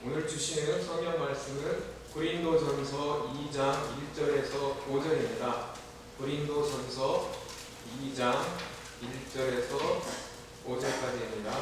오늘 주시는 성경 말씀은 고린도전서 2장 1절에서 5절입니다. 고린도전서 2장 1절에서 5절까지입니다.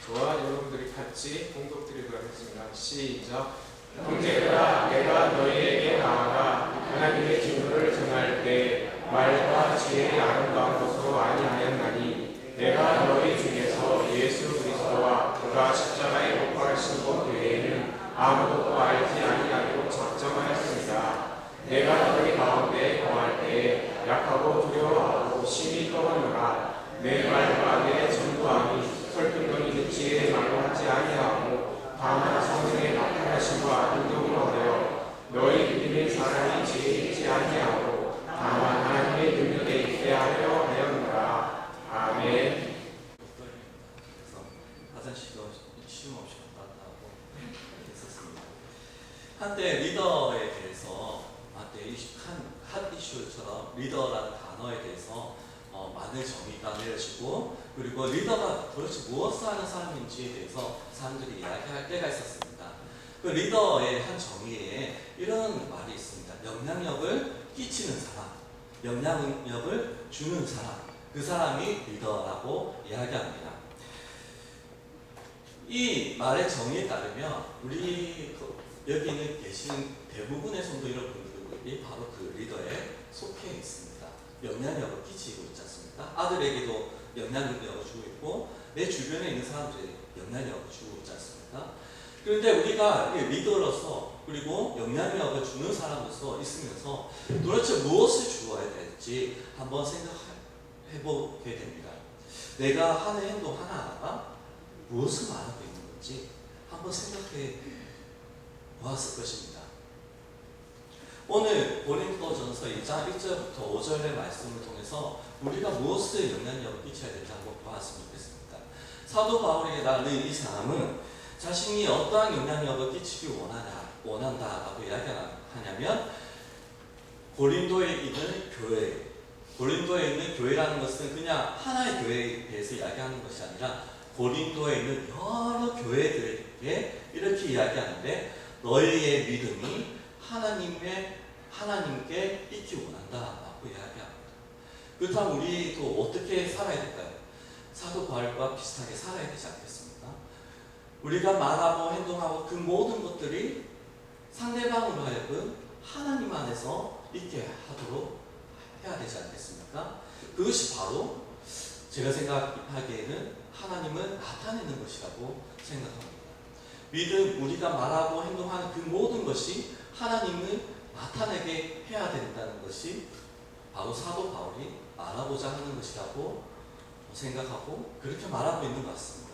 저와 여러분들이 같이 봉독드리도록 하겠습니다. 시작. 형제들아, 내가 너희에게 나아가 하나님의 진노를 전할 때 말과 지혜의 아름다운 것으로 아니하였나니 내가 너희 중에서 예수 그리스도와 그가 십자가에 못 박히신 것 외에는 아무것도 알지 아니하기로 작정하였습니다. 내가 너희 가운데 거할 때 약하고 두려워하고 심히 떨었노라. 내 말과 내 전도함이 설득력 있는 지혜의 말로 하지 아니하고 다만 성령의 나타나심과 능력으로 하여 너희 믿는 사람이 지혜 있지 아니하고 다만 하나님의 능력에 있게 하려 하였노라. 아멘. 그래서 화장실도 쉼 없이 갔다 왔다고 했었습니다. 한때 리더에 대해서 한때 핫 이슈처럼 리더라는 단어에 대해서 많은 정의가 내려지고, 그리고 리더가 도대체 무엇을 하는 사람인지에 대해서 사람들이 이야기할 때가 있었습니다. 그 리더의 한 정의에 이런 말이 있습니다. 영향력을 끼치는 사람, 영향력을 주는 사람, 그 사람이 리더라고 이야기합니다. 이 말의 정의에 따르면 우리 여기 계신 대부분의 성도 여러분들이 바로 그 리더에 속해 있습니다. 영향력을 끼치고 있지 않습니까? 아들에게도 영향력을 주고 있고 내 주변에 있는 사람들에게 영향력을 주고 있지 않습니까? 그런데 우리가 리더로서 그리고 영향력을 주는 사람으로서 있으면서 도대체 무엇을 주어야 될지 한번 생각해보게 됩니다. 내가 하는 행동 하나하나가 무엇을 말하고 있는 건지 한번 생각해 보았을 것입니다. 오늘 고린도전서 2장 1절부터 5절의 말씀을 통해서 우리가 무엇을 영향력을 끼쳐야 되는지 한번 보았으면 좋겠습니다. 사도 바울이라는 이 사람은 자신이 어떠한 영향력을 끼치기 원한다라고 이야기하냐면 고린도에 있는 교회, 고린도에 있는 교회라는 것은 그냥 하나의 교회에 대해서 이야기하는 것이 아니라 고린도에 있는 여러 교회들에게 이렇게 이야기하는데 너희의 믿음이 하나님께 있기 원한다라고 이야기합니다. 그렇다면 우리도 어떻게 살아야 될까요? 사도 바울과 비슷하게 살아야 되지 않겠습니까? 우리가 말하고 행동하고 그 모든 것들이 상대방으로 하여금 하나님 안에서 있게 하도록 해야 되지 않겠습니까? 그것이 바로 제가 생각하기에는 하나님을 나타내는 것이라고 생각합니다. 우리가 말하고 행동하는 그 모든 것이 하나님을 나타내게 해야 된다는 것이 바로 사도 바울이 말하고자 하는 것이라고 생각하고 그렇게 말하고 있는 것 같습니다.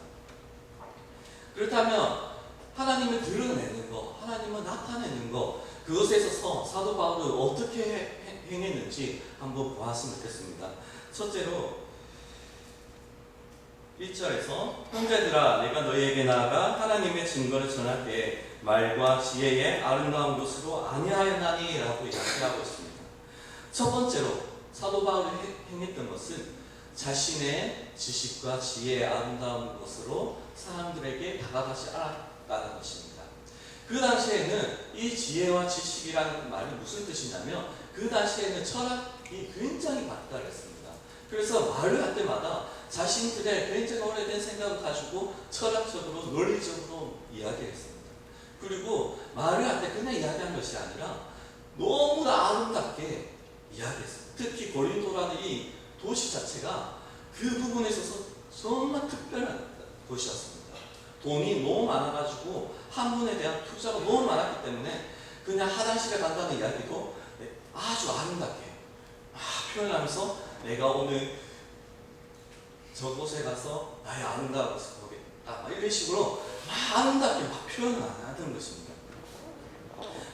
그렇다면 하나님을 드러내는 것, 하나님을 나타내는 것, 그것에 있어서 사도 바울은 어떻게 행했는지 한번 보았으면 좋겠습니다. 첫째로 1절에서 형제들아, 내가 너희에게 나아가 하나님의 증거를 전할 때 말과 지혜의 아름다운 것으로 아니하였나니 라고 이야기하고 있습니다. 첫 번째로 사도 바울이 행했던 것은 자신의 지식과 지혜의 아름다운 것으로 사람들에게 다가가지 않았다는 것입니다. 그 당시에는 이 지혜와 지식이라는 말이 무슨 뜻이냐면 그 당시에는 철학이 굉장히 발달했습니다. 그래서 말을 할 때마다 자신들의 굉장히 오래된 생각을 가지고 철학적으로 논리적으로 이야기했습니다. 그리고 말을 할 때 그냥 이야기한 것이 아니라 너무나 아름답게 이야기했습니다. 특히 고린도라는 이 도시 자체가 그 부분에 있어서 정말 특별한 도시였습니다. 돈이 너무 많아가지고 학문에 대한 투자가 너무 많았기 때문에 그냥 화장실에 간다는 이야기도 아주 아름답게 표현하면서 내가 오늘 저곳에 가서 나의 아름다운 것을 보겠다 이런 식으로 아름답게 표현을 하는 것입니다.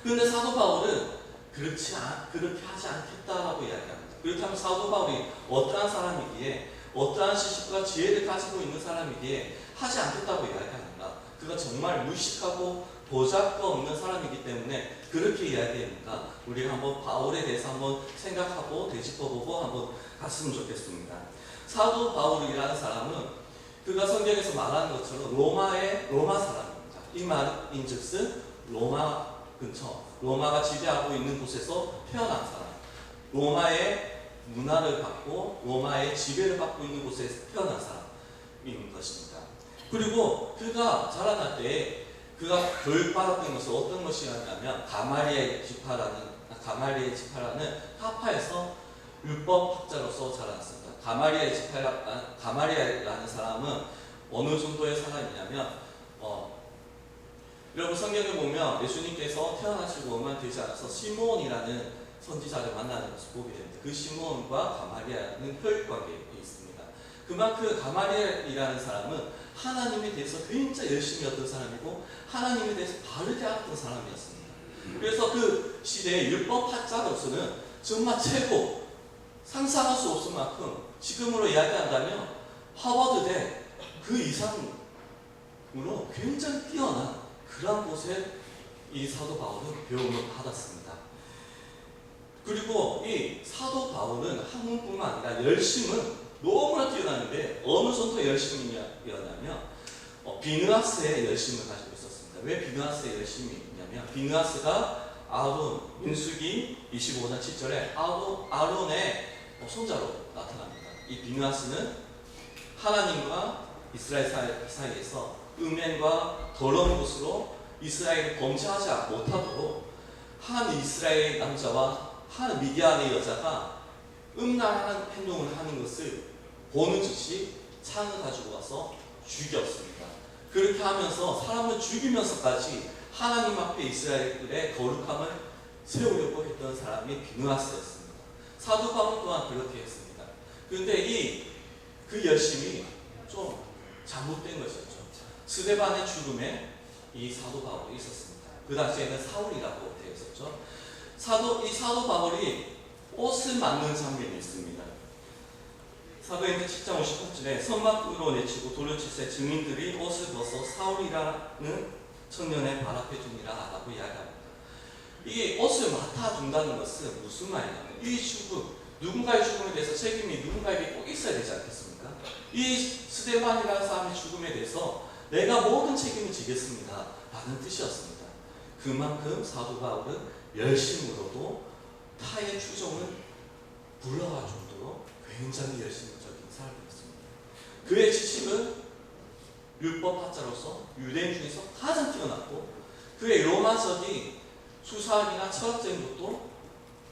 그런데 사도 바울은 그렇게 하지 않겠다라고 이야기합니다. 그렇다면 사도 바울이 어떠한 사람이기에 어떠한 지식과 지혜를 가지고 있는 사람이기에 하지 않겠다고 이야기합니다. 그가 정말 무식하고 보잘것 없는 사람이기 때문에 그렇게 이야기하니까 우리가 한번 바울에 대해서 한번 생각하고 되짚어보고 한번 갔으면 좋겠습니다. 사도 바울이라는 사람은 그가 성경에서 말하는 것처럼 로마 사람입니다. 이 말인즉슨 로마 근처, 로마가 지배하고 있는 곳에서 태어난 사람, 로마의 문화를 받고 로마의 지배를 받고 있는 곳에서 태어난 사람인 것입니다. 그리고 그가 자라날 때 그가 교육받았던 것은 어떤 것이었냐면 가말리엘 지파라는 파파에서 율법학자로서 자랐습니다. 가말리엘이라는 사람은 어느 정도의 사람이냐면 여러분 성경을 보면 예수님께서 태어나시고 얼마 되지 않아서 시므온이라는 선지자를 만나는 것을 보게 됩니다. 그 시므온과 가말리엘은 혈육 관계에 있습니다. 그만큼 가말리엘이라는 사람은 하나님에 대해서 굉장히 열심히 했던 사람이고 하나님에 대해서 바르게 알았던 사람이었습니다. 그래서 그 시대의 율법학자로서는 정말 최고, 상상할 수 없을 만큼 지금으로 이야기한다면 하버드대 그 이상으로 굉장히 뛰어난 그런 곳에 이 사도 바울은 배움을 받았습니다. 그리고 이 사도 바울은 학문뿐만 아니라 열심은 너무나 뛰어나는데 어느 정도 열심이었냐면 비느하스의 열심을 가지고 있었습니다. 왜 비느하스의 열심이 있냐면 비느하스가 아론, 민수기 25장 7절에 아론의 손자로 나타납니다. 이 비느하스는 하나님과 이스라엘 사이에서 음행과 더러운 것으로 이스라엘을 범죄하지 못하도록 한 이스라엘 남자와 한 미디안의 여자가 음란한 행동을 하는 것을 보는 즉시 창을 가지고 와서 죽였습니다. 그렇게 하면서 사람을 죽이면서까지 하나님 앞에 이스라엘의 거룩함을 세우려고 했던 사람이 비느하스였습니다. 사도 바울 또한 그렇게 했습니다. 그런데 그 열심이 좀 잘못된 것이었죠. 스데반의 죽음에 이 사도 바울이 있었습니다. 그 당시에는 사울이라고 되어 있었죠. 이 사도 바울이 옷을 맞는 장면이 있습니다. 사도행전 10장 58절에 선막으로 내치고 돌려칠세 증인들이 옷을 벗어 사울이라는 청년의 발 앞에 두니라 라고 이야기합니다. 이 옷을 맡아둔다는 것은 무슨 말이냐면 이 죽음, 누군가의 죽음에 대해서 책임이 누군가에게 꼭 있어야 되지 않겠습니까? 이 스데반이라는 사람의 죽음에 대해서 내가 모든 책임을 지겠습니다 라는 뜻이었습니다. 그만큼 사도 바울은 열심으로도 타의 추종을 불러갈 정도로 굉장히 열심적인 사람이었습니다. 그의 지식은 율법학자로서 유대인 중에서 가장 뛰어났고 그의 로마적인 수사학이나 철학적인 것도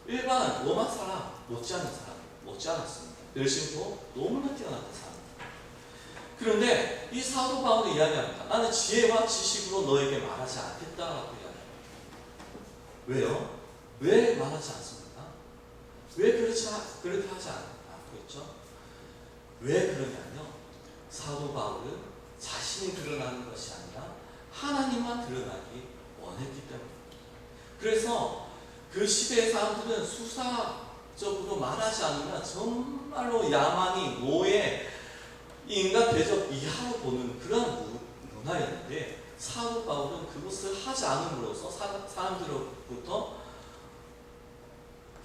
일반 로마 사람 못지않았습니다. 열심도 너무나 뛰어났던 사람입니다. 그런데 이 사도 바울이 이야기합니다. 나는 지혜와 지식으로 너에게 말하지 않겠다라고 이야기합니다. 왜요? 왜 말하지 않습니까? 왜 그렇게 하지 않고 있죠? 왜 그러냐면요. 사도 바울은 자신이 드러나는 것이 아니라 하나님만 드러나기 원했기 때문입니다. 그래서 그 시대의 사람들은 수사적으로 말하지 않으면 정말로 야만이 노예, 인간 대접 이하로 보는 그런 문화였는데 사도 바울은 그것을 하지 않음으로써 사람들로부터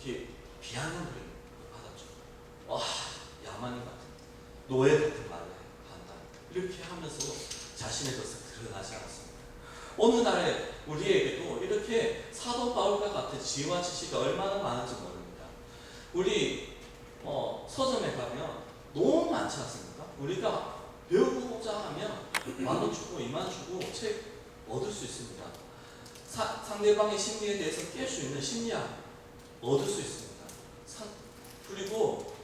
이렇게 비하는 걸 받았죠. 야만인 같은 노예 같은 말을 한다. 이렇게 하면서 자신의 것을 드러나지 않았습니다. 어느 날에 우리에게도 이렇게 사도 바울과 같은 지혜와 지식이 얼마나 많은지 모릅니다. 우리 서점에 가면 너무 많지 않습니까? 우리가 배우고자 하면 10,000원 주고 20,000원 주고 책 얻을 수 있습니다. 상대방의 심리에 대해서 깰 수 있는 심리학 얻을 수 있습니다. 그리고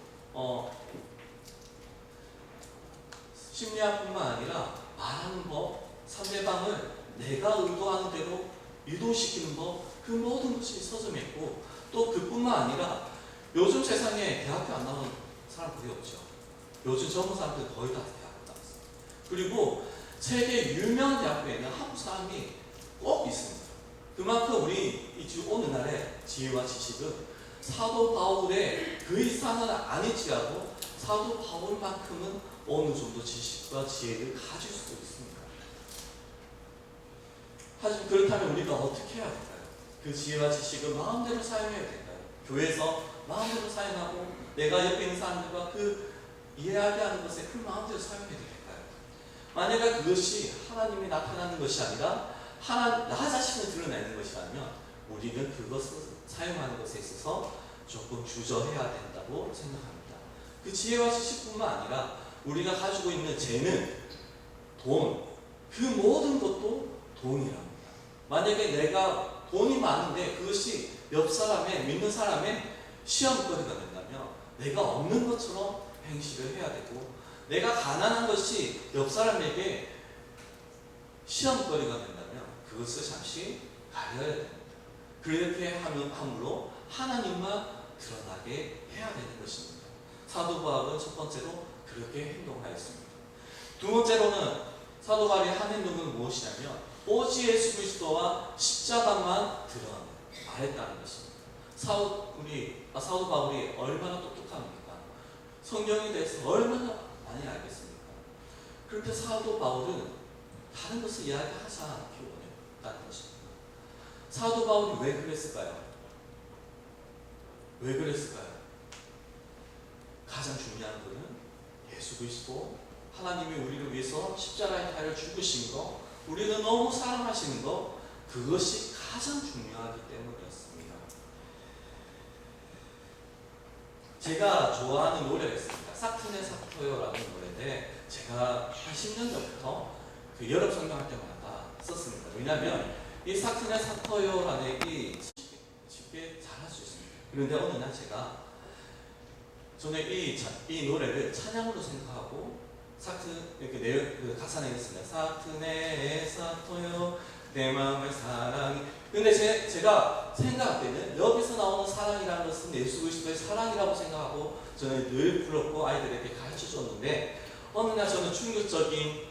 심리학뿐만 아니라 말하는 법, 상대방을 내가 의도하는 대로 유도시키는 법, 그 모든 것이 서점에 있고 또 그뿐만 아니라 요즘 세상에 대학교 안 나오는 사람 거의 없죠. 요즘 젊은 사람들 거의 다 대학교 나왔어요. 그리고 세계 유명 대학교에는 한국 사람이 꼭 있습니다. 그만큼 우리 오늘날의 지혜와 지식은 사도 바울의 그 이상은 아니지라도 사도 바울만큼은 어느 정도 지식과 지혜를 가질 수 있습니다. 하지만 그렇다면 우리가 어떻게 해야 될까요? 그 지혜와 지식을 마음대로 사용해야 될까요? 교회에서 마음대로 사용하고 내가 옆에 있는 사람들과 그 이야기하는 것에 그 마음대로 사용해도 될까요? 만약에 그것이 하나님이 나타나는 것이 아니라 나 자신을 드러내는 것이라면 우리는 그것을 사용하는 것에 있어서 조금 주저해야 된다고 생각합니다. 그 지혜와 지식뿐만 아니라 우리가 가지고 있는 재능, 돈, 그 모든 것도 돈이랍니다. 만약에 내가 돈이 많은데 그것이 옆 사람의, 믿는 사람의 시험거리가 된다면 내가 없는 것처럼 행실을 해야 되고, 내가 가난한 것이 옆 사람에게 시험거리가 된다면 그것을 잠시 가려야 됩니다. 그렇게 함으로 하나님만 드러나게 해야 되는 것입니다. 사도 바울은 첫 번째로 그렇게 행동하였습니다. 두 번째로는 사도 바울의 한 행동은 무엇이냐면 오직 예수 그리스도와 십자가만 말했다는 것입니다. 사도 바울이 얼마나 똑똑합니까? 성경에 대해서 얼마나 많이 알겠습니까? 그렇게 사도 바울은 다른 것을 이야기하지 않기 원했다는 것입니다. 사도 바울이 왜 그랬을까요? 왜 그랬을까요? 가장 중요한 것은 예수 그리스도, 하나님이 우리를 위해서 십자가의 달을 죽으신 것, 우리를 너무 사랑하시는 것, 그것이 가장 중요하기 때문이었습니다. 제가 좋아하는 노래가 있습니다. 사투네 사토요라는 노래인데 제가 한 10년 전부터 그 여름 성경할 때마다 썼습니다. 왜냐하면 이 사투네 사토요라는 얘기 쉽게 잘할 수 있습니다. 그런데 어느 날 저는 이 노래를 찬양으로 생각하고 그 가사 내겠습니다. 사투네 사토요 내 마음의 사랑이. 근데 제가 생각할 때는 여기서 나오는 사랑이라는 것은 예수 그리스도의 사랑이라고 생각하고 저는 늘 불렀고 아이들에게 가르쳐 줬는데, 어느 날 저는 충격적인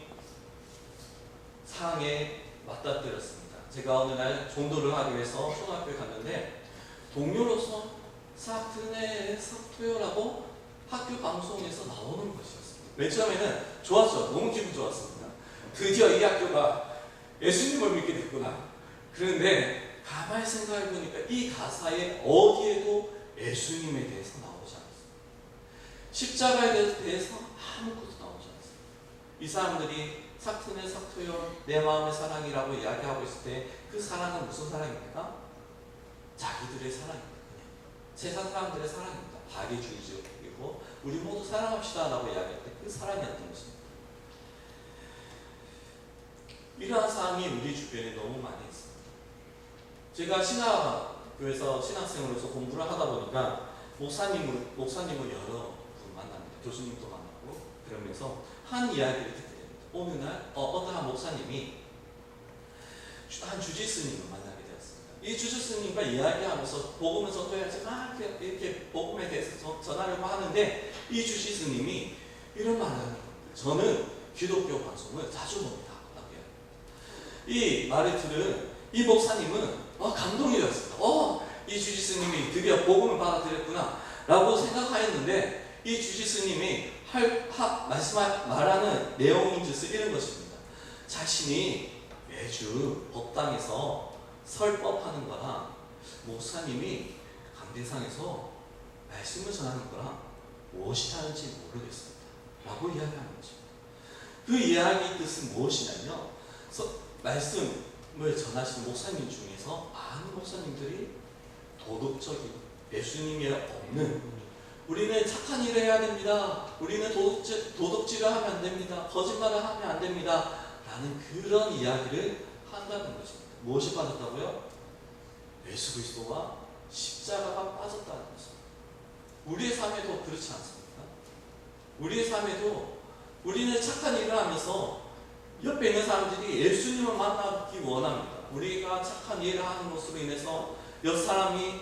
상황에 맞닥뜨렸습니다. 제가 어느 날 전도를 하기 위해서 초등학교에 갔는데 동료로서 사투네 사토요라고 학교 방송에서 나오는 것이었습니다. 맨 처음에는 좋았죠. 너무 기분 좋았습니다. 드디어 이 학교가 예수님을 믿게 됐구나. 그런데 가만히 생각해 보니까 이 가사에 어디에도 예수님에 대해서 나오지 않습니다. 십자가에 대해서 아무것도 나오지 않습니다. 이 사람들이 사투네 사토요 내 마음의 사랑이라고 이야기하고 있을 때 그 사랑은 무슨 사랑입니까? 자기들의 사랑입니다. 세상 사람들의 사랑입니다. 박애주의적이고 우리 모두 사랑합시다 라고 이야기할 때 그 사랑이었던 것입니다. 이러한 사항이 우리 주변에 너무 많이 있습니다. 제가 신학교에서 신학생으로서 공부를 하다 보니까 목사님을 여러 분 만납니다. 교수님도 만나고 그러면서 한 이야기를 듣게 됩니다. 어느 날 어떤 한 목사님이 한 주지스님을 만나게 되었습니다. 이 주지스님과 이야기하면서 복음을 전도해야지 막 이렇게 복음에 대해서 전하려고 하는데 이 주지스님이 이런 말을 하는 겁니다. 저는 기독교 방송을 자주 봅니다. 이 말을 들은 이 목사님은 감동이 되었습니다. 이 주지스님이 드디어 복음을 받아들였구나 라고 생각하였는데, 이 주지스님이 말하는 내용인 뜻은 이런 것입니다. 자신이 매주 법당에서 설법하는 거랑 목사님이 강대상에서 말씀을 전하는 거랑 무엇이 다른지 모르겠습니다 라고 이야기하는 것입니다. 그 이야기의 뜻은 무엇이냐면 말씀을 전하시는 목사님 중에서 많은 목사님들이 도덕적인, 예수님이 없는, 우리는 착한 일을 해야 됩니다, 우리는 도덕질을 하면 안 됩니다, 거짓말을 하면 안 됩니다 라는 그런 이야기를 한다는 것입니다. 무엇이 빠졌다고요? 예수 그리스도와 십자가가 빠졌다는 것입니다. 우리의 삶에도 그렇지 않습니까? 우리의 삶에도 우리는 착한 일을 하면서 옆에 있는 사람들이 예수님을 만나기 원합니다. 우리가 착한 일을 하는 것으로 인해서 옆 사람이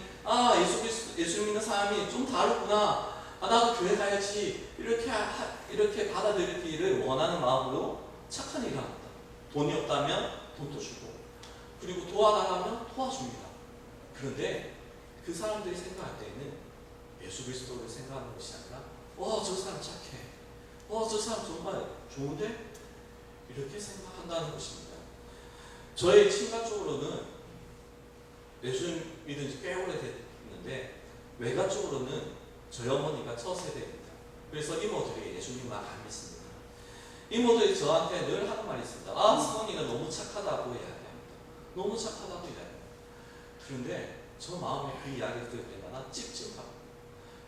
예수 믿는 사람이 좀 다르구나, 나도 교회 가야지, 이렇게 받아들이기를 원하는 마음으로 착한 일을 합니다. 돈이 없다면 돈도 주고, 그리고 도와달라면 도와줍니다. 그런데 그 사람들이 생각할 때에는 예수 그리스도를 생각하는 것이 아니라 저 사람 착해, 저 사람 정말 좋은데? 이렇게 생각한다는 것입니다. 저의 친가적으로는 예수 믿은 지 꽤 오래됐는데 외가적으로는 저희 어머니가 첫 세대입니다. 그래서 이모들이 예수님만 안 믿습니다. 이모들이 저한테 늘 하는 말이 있습니다. 아, 성원이는 너무 착하다고 이야기합니다. 너무 착하다고 이야기합니다. 그런데 저 마음에 그 이야기를 들을 때마다 찝찝하고,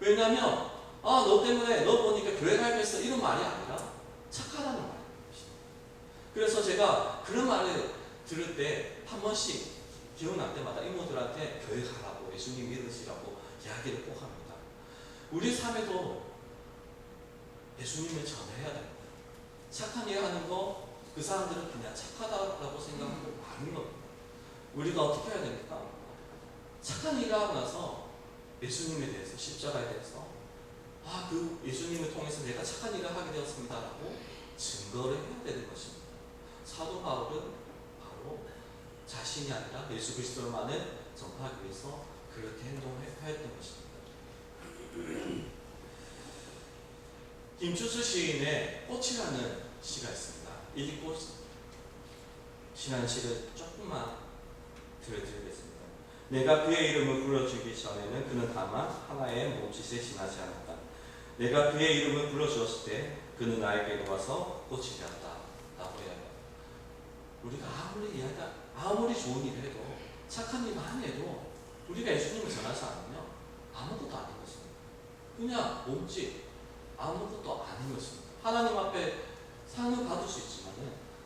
왜냐하면 너 때문에 너 보니까 교회 가야겠어 이런 말이 아니라 착하다는 말입니다. 그래서 제가 그런 말을 들을 때 한 번씩 기억날 때마다 이모들한테 교회 가라고, 예수님 믿으시라고 이야기를 꼭 합니다. 우리 삶에도 예수님을 전해야 됩니다. 착한 일 하는 거 그 사람들은 그냥 착하다고 생각하고 마는 겁니다. 우리가 어떻게 해야 됩니까? 착한 일을 하고 나서 예수님에 대해서, 십자가에 대해서 그 예수님을 통해서 내가 착한 일을 하게 되었습니다라고 증거를 해야 되는 것입니다. 사도 바울은 바로 자신이 아니라 예수 그리스도만을 전파하기 위해서 그렇게 행동하였던 것입니다. 김추수 시인의 꽃이라는 시가 있습니다. 이 꽃이라는 시를 조금만 들려드리겠습니다. 내가 그의 이름을 불러주기 전에는 그는 다만 하나의 몸짓에 지나지 않았다. 내가 그의 이름을 불러주었을 때 그는 나에게 와서 꽃이 되었다. 라고 이야기합니다. 우리가 아무리 좋은 일을 해도, 착한 일만 해도 우리가 예수님을 전하지 않으면 아무것도 아닌 것입니다. 그냥 몸짓, 아무것도 아닌 것입니다. 하나님 앞에 상을 받을 수 있지만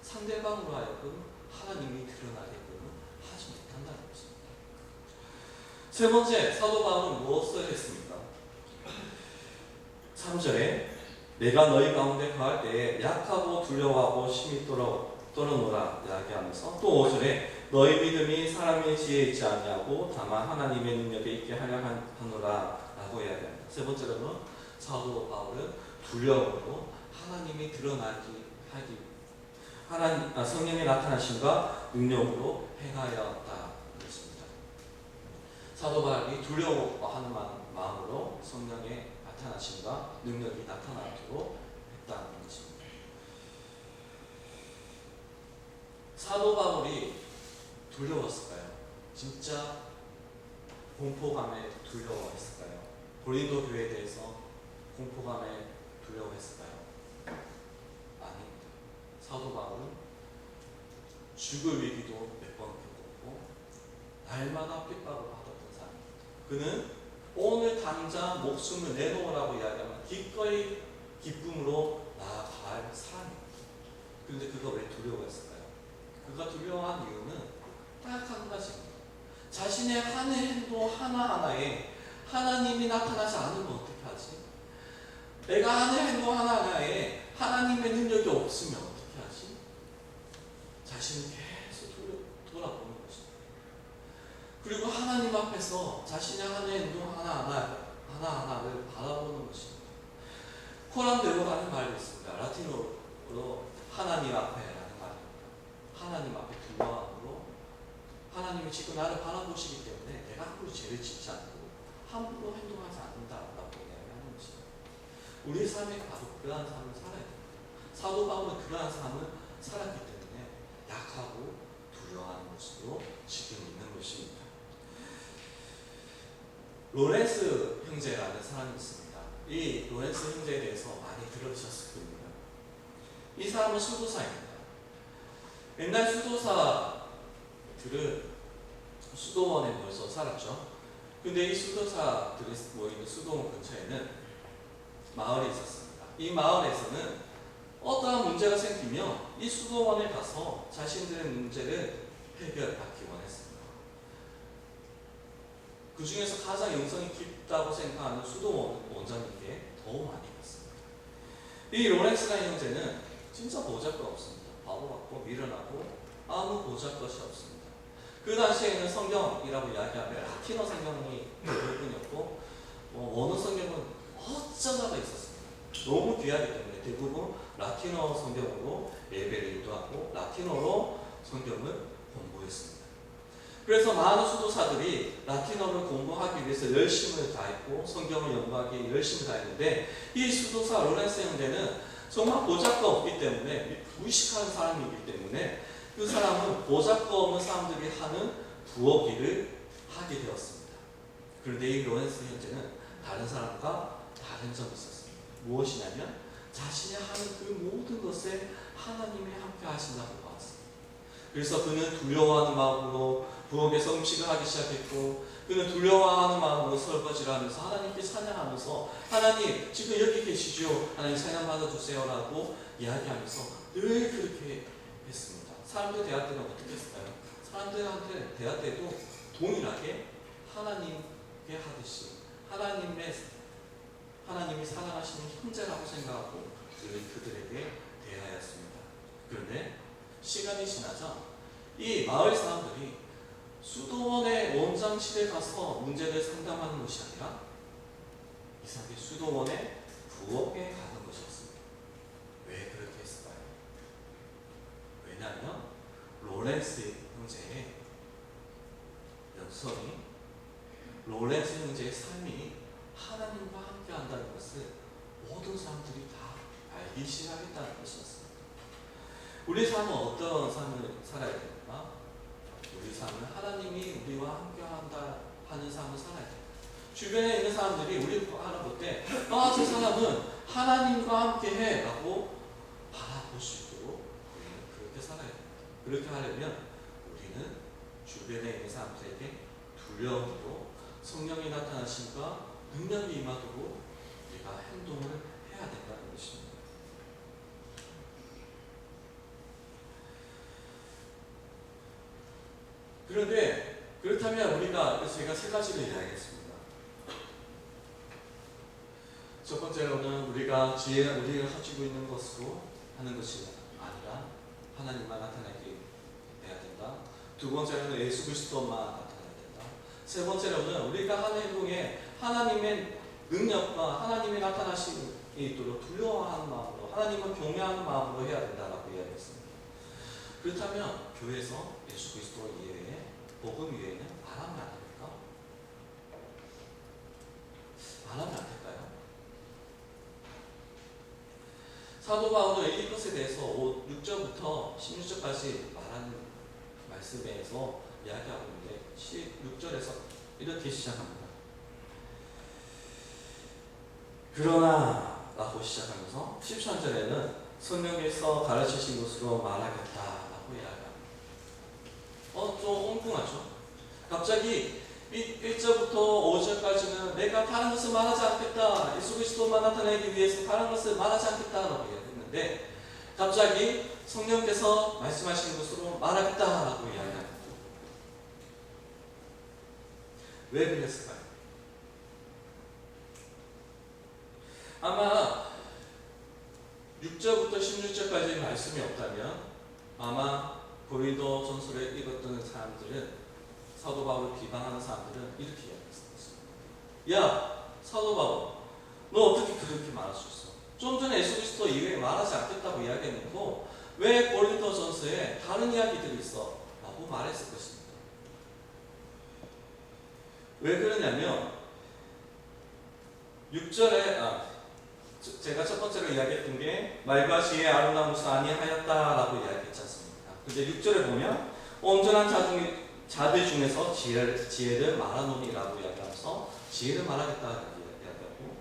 상대방으로 하여금 하나님이 드러나게끔 하지 못한다는 것입니다. 세 번째, 사도 바울은 무엇을 했습니까? 3절에 내가 너희 가운데 거할 때에 약하고 두려워하고 심히 떨어노라 이야기하면서, 또 5절에 너희 믿음이 사람의 지혜에 있지 아니하고 다만 하나님의 능력에 있게 하려 하노라 라고 이야기합니다. 세 번째로는 사도 바울은 두려움으로 하나님이 드러나기 하기, 성령의 나타나심과 능력으로 행하였다 그랬습니다. 사도 바울이 두려워하는 마음으로 성령의 나타나심과 능력이 나타나도록 했다는 것입니다. 사도 바울이 두려웠을까요? 진짜 공포감에 두려워했을까요? 고린도 교회에 대해서 공포감에 두려워했을까요? 아닙니다. 사도 바울은 죽을 위기도 몇 번 겪었고 날마다 핍박을 받았던 사람입니다. 그는 오늘 당장 목숨을 내놓으라고 이야기하면 기꺼이 기쁨으로 나아갈 사람입니다. 그런데 그가 왜 두려워했을까요? 그가 두려워한 이유는 딱 한 가지입니다. 자신의 한 행동 하나하나에 하나님이 나타나지 않으면 어떻게 하지? 내가 하는 행동 하나하나에 하나님의 능력이 없으면 어떻게 하지? 자신을 계속 돌아보는 것입니다. 그리고 하나님 앞에서 자신의 하는 행동 하나하나를 바라보는 것입니다. 코란데오라는 말이 있습니다. 라틴어로 하나님 앞에라는 말입니다. 하나님 앞에 두려움으로 하나님이 지금 나를 바라보시기 때문에 내가 함부로 죄를 짓지 않고 함부로 행동하지 않는다라고 이야기하는 것입니다. 우리의 삶에 바로 그러한 삶을 살아야 됩니다. 사도 바울은 그러한 삶을 살았기 때문에 약하고 두려워하는 모습으로 지금 있는 것입니다. 로렌스 형제라는 사람이 있습니다. 이 로렌스 형제에 대해서 많이 들으셨을 겁니다. 이 사람은 수도사입니다. 옛날 수도사들은 수도원에 모여서 살았죠. 근데 이 수도사들이 모이는 수도원 근처에는 마을이 있었습니다. 이 마을에서는 어떠한 문제가 생기면 이 수도원에 가서 자신들의 문제를 해결받기 원했습니다. 그 중에서 가장 영성이 깊다고 생각하는 수도원 원장님께 더 많이 갔습니다. 이 로렌스라는 형제는 진짜 보잘것 없습니다. 바보 같고 미련하고 아무 보잘것이 없습니다. 그 당시에는 성경이라고 이야기하면 라틴어 성경이 대부분이었고 원어 성경은 어쩌다가 있었습니다. 너무 귀하기 때문에 대부분 라틴어 성경으로 예배를 인도하고 라틴어로 성경을 공부했습니다. 그래서 많은 수도사들이 라틴어를 공부하기 위해서 열심을 다했고 성경을 연구하기 열심히 다했는데, 이 수도사 로렌스 형제는 정말 보잘것 없기 때문에, 무식한 사람이기 때문에 그 사람은 보잘것 없는 사람들이 하는 부엌 일을 하게 되었습니다. 그런데 이 로렌스 형제는 다른 사람과 다른 점이 있었습니다. 무엇이냐면 자신이 하는 그 모든 것에 하나님이 함께 하신다고 보았습니다. 그래서 그는 두려워하는 마음으로 부엌에서 음식을 하기 시작했고, 그는 두려워하는 마음으로 설거지를 하면서 하나님께 찬양하면서 하나님 지금 여기 계시죠? 하나님 찬양 받아주세요 라고 이야기하면서 늘 그렇게 했습니다. 사람들 대할 때는 어떻게 했을까요? 사람들한테 대할 때도 동일하게 하나님께 하듯이 하나님이 사랑하시는 형제라고 생각하고 늘 그들에게 대하였습니다. 그런데 시간이 지나자 이 마을 사람들이 수도원의 원장실에 가서 문제를 상담하는 것이 아니라 이상하게 수도원의 부엌에 가는 것이었습니다. 왜 그렇게 했을까요? 왜냐하면 로렌스 형제의 연설이, 로렌스 형제의 삶이 하나님과 함께 한다는 것을 모든 사람들이 다 알기 시작했다는 것이었습니다. 우리 삶은 어떤 삶을 살아야 됩니까? 우리 삶은 하나님이 우리와 함께 한다 하는 삶을 살아야 됩니다. 주변에 있는 사람들이 우리를 바라볼 때, 저 사람은 하나님과 함께 해 라고 바라볼 수 있도록 우리는 그렇게 살아야 됩니다. 그렇게 하려면 우리는 주변에 있는 사람들에게 두려움으로 성령이 나타나심과 능력이 임하도록 우리가 행동을 해야 된다는 것입니다. 그런데 그렇다면 제가 세 가지를 이야기했습니다. 첫 번째로는 우리가 가지고 있는 것으로 하는 것이 아니라 하나님만 나타나게 해야 된다. 두 번째로는 예수 그리스도만 나타나야 된다. 세 번째로는 우리가 하는 행동에 하나님의 능력과 하나님이 나타나시기 있도록 두려워하는 마음으로, 하나님을 경외하는 마음으로 해야 된다라고 이야기했습니다. 그렇다면 교회에서 예수 그리스도 이외에 복음 이외에는 안 하면 안 됩니까? 안 하면 안 될까요? 사도 바울은 이것에 대해서 6절부터 16절까지 말하는 말씀에서 이야기하고 있는데 16절에서 이렇게 시작합니다. 그러나 라고 시작하면서 13절에는 성령께서 가르치신 것으로 말하겠다라고 이야기합니다. 좀 엉뚱하죠? 갑자기 1절부터 5절까지는 내가 다른 것을 말하지 않겠다, 예수 그리스도만 나타내기 위해서 다른 것을 말하지 않겠다라고 이야기했는데 갑자기 성령께서 말씀하신 것으로 말하겠다라고 이야기합니다. 왜 그랬을까요? 아마 6절부터 16절까지 말씀이 없다면 아마 고린도 전서를 읽었던 사람들은, 사도 바울을 비방하는 사람들은 이렇게 이야기했습니다. 야, 사도 바울, 너 어떻게 그렇게 말할 수 있어? 좀 전에 예수 그리스도 이외에 말하지 않겠다고 이야기해놓고 왜 고린도 전서에 다른 이야기들이 있어? 라고 말했을 것입니다. 왜 그러냐면 6절에 제가 첫 번째로 이야기했던 게 말과 지혜의 아름다운 것을 아니하였다라고 이야기했지 않습니까? 근데 6절에 보면 온전한 자들 중에서 지혜를 말하노니라고 이야기하면서 지혜를 말하겠다라고 이야기하고,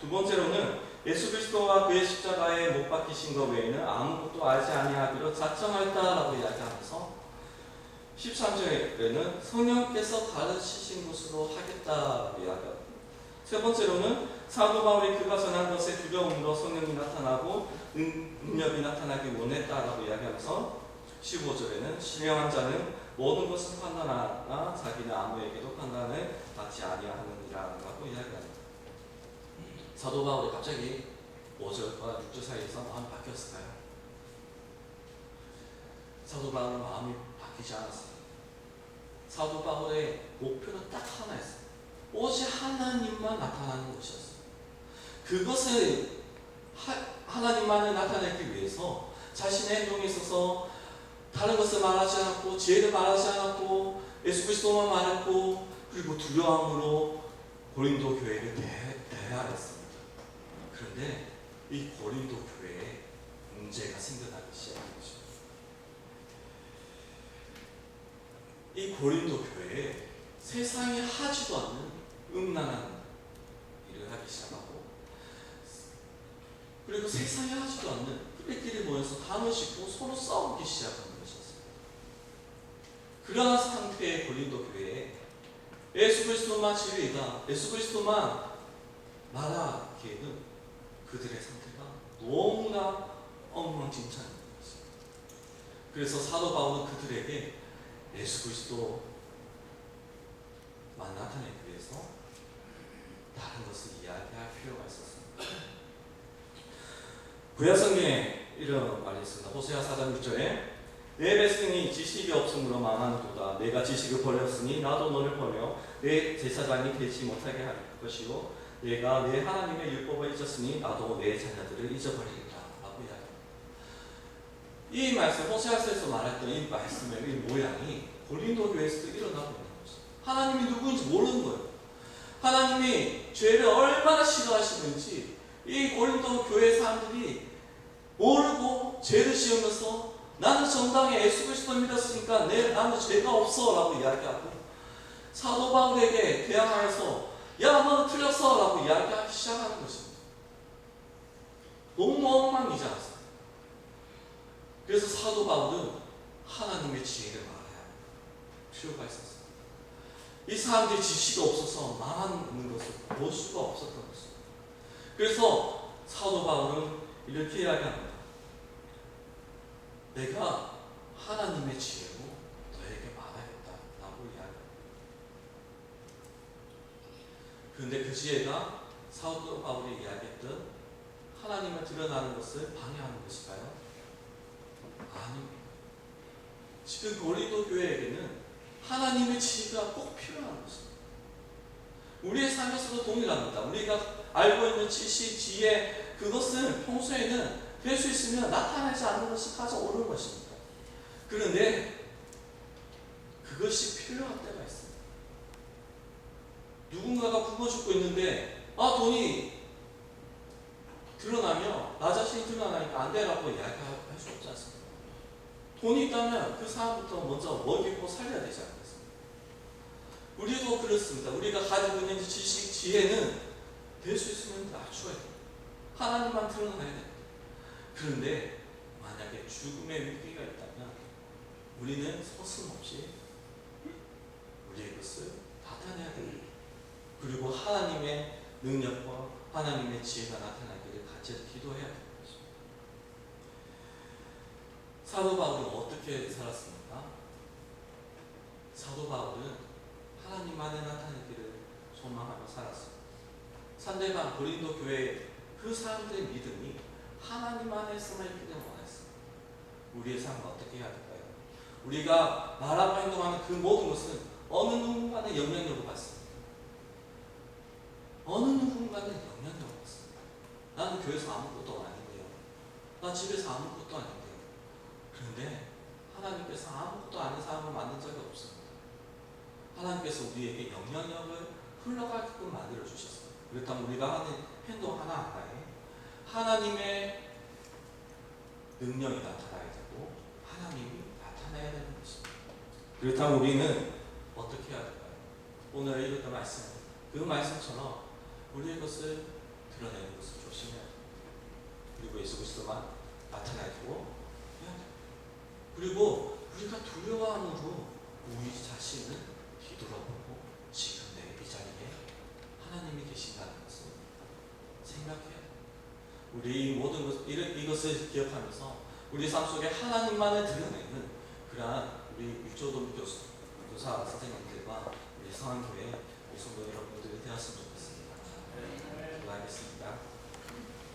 두 번째로는 예수 그리스도와 그의 십자가에 못 박히신 것 외에는 아무것도 알지 아니하기로 작정하였다라고 이야기하면서 13절에는 성령께서 가르치신 것으로 하겠다라고 이야기하고, 세 번째로는 사도 바울이 그가 전한 것에 두려움으로 성령이 나타나고 능력이 나타나기 원했다라고 이야기하면서 15절에는 신령한 자는 모든 것을 판단하나 자기는 아무에게도 판단을 받지 아니하느니라고 이야기합니다. 사도 바울이 갑자기 5절과 6절 사이에서 마음이 바뀌었을까요? 사도 바울은 마음이 바뀌지 않았어요. 사도 바울의 목표는 딱 하나였어요. 오직 하나님만 나타나는 것이었어요. 그것을 하나님만을 나타내기 위해서 자신의 행동에 있어서 다른 것을 말하지 않았고, 지혜를 말하지 않았고, 예수 그리스도만 말했고, 그리고 두려움으로 고린도 교회를 대하였습니다. 그런데 이 고린도 교회에 문제가 생겨나기 시작한 것입니다. 이 고린도 교회에 세상이 하지도 않는 음란한 일을 하기 시작하고, 그리고 세상에 하지도 않는 우리끼리 모여서 담을 싣고 서로 싸우기 시작하는 것이었습니다. 그러한 상태의 고린도 교회에 예수 그리스도만 진리이다, 예수 그리스도만 말하기에는 그들의 상태가 너무나 엉망진창인 것입니다. 그래서 사도 바울은 그들에게 예수 그리스도만 나타내기 위해서 다른 것을 이야기할 필요가 있었습니다. 구약 성경에 이런 말이 있습니다. 호세아 4장 6절에 내 백성이 지식이 없으므로 망하는도다. 내가 지식을 버렸으니 나도 너를 버려 내 제사장이 되지 못하게 할 것이요 내가 내 하나님의 율법을 잊었으니 나도 내 자녀들을 잊어버리리라 라고 이야기합니다. 이 말씀, 호세아서에서 말했던 이 말씀의 이 모양이 고린도 교회에서도 일어나고 있는 것입니다. 하나님이 누구인지 모르는 거예요. 하나님이 죄를 얼마나 싫어하시는지 이 고린도 교회 사람들이 모르고 죄를 지으면서 나는 정당에 예수 그리스도를 믿었으니까 나는 죄가 없어 라고 이야기하고, 사도 바울에게 대항하여서 야 너는 틀렸어 라고 이야기하기 시작하는 것입니다. 너무 엉망이지 않습니까? 그래서 사도 바울은 하나님의 지혜를 말해야 할 필요가 있었습니다. 이 사람들이 지식이 없어서 망하는 것을 볼 수가 없었던 것입니다. 그래서 사도 바울은 이렇게 이야기합니다. 내가 하나님의 지혜로 너에게 말하겠다 라고 이야기합니다. 그런데 그 지혜가 사도 바울이 이야기했던 하나님을 드러나는 것을 방해하는 것일까요? 아닙니다. 지금 고린도 교회에게는 하나님의 지혜가 꼭 필요한 것입니다. 우리의 삶에서도 동일합니다. 우리가 알고 있는 지식, 지혜, 그것은 평소에는 될 수 있으면 나타나지 않는 것이 가장 옳은 것입니다. 그런데 그것이 필요한 때가 있습니다. 누군가가 굶어 죽고 있는데 돈이 드러나면 나 자신이 드러나니까 안 되라고 이야기할 수 없지 않습니까? 돈이 있다면 그 사람부터 먼저 먹이고 살려야 되지 않겠습니까? 우리도 그렇습니다. 우리가 가지고 있는 지식, 지혜는 될 수 있으면 낮춰야 돼요. 하나님만 드러나야 돼요. 그런데 만약에 죽음의 위기가 있다면 우리는 서슴없이 우리의 것을 나타내야 됩니다. 그리고 하나님의 능력과 하나님의 지혜가 나타나기를 간절히 기도해야 되는 것입니다. 사도 바울은 어떻게 살았습니까? 사도 바울은 하나님만에 나타내기를 소망하며 살았습니다. 상대방 고린도 교회 그 사람들의 믿음이 하나님 안에서만 있기 때문에 원했습니다. 우리의 삶은 어떻게 해야 될까요? 우리가 말하고 행동하는 그 모든 것은 어느 누군가의 영향력을 받습니다. 어느 누군가는 영향력을 받습니다. 나는 교회에서 아무것도 아닌데요. 나 집에서 아무것도 아닌데요. 그런데 하나님께서 아무것도 아닌 사람을 만든 적이 없습니다. 하나님께서 우리에게 영향력을 흘러가게끔 만들어 주셨습니다. 그렇다면 우리가 하는 행동 하나하나에 하나님의 능력이 나타나야 되고 하나님이 나타나야 되는 것입니다. 그렇다면 우리는 어떻게 해야 될까요? 오늘 읽었던 말씀, 그 말씀처럼 우리의 것을 드러내는 것을 조심해야 됩니다. 그리고 예수 그리스도만 나타나야 되고 해야 됩니다. 그리고 우리가 두려워함으로 우리 자신을 뒤돌아보고 지금 내 이 자리에 하나님이 계신다는 것을 생각해야 됩니다. 우리 모든 이것을 기억하면서 우리 삶 속에 하나님만을 드러내는 그러한 우리 유초동 교사 선생님들과 우리 성안교회 성도 여러분들이 되었으면 좋겠습니다.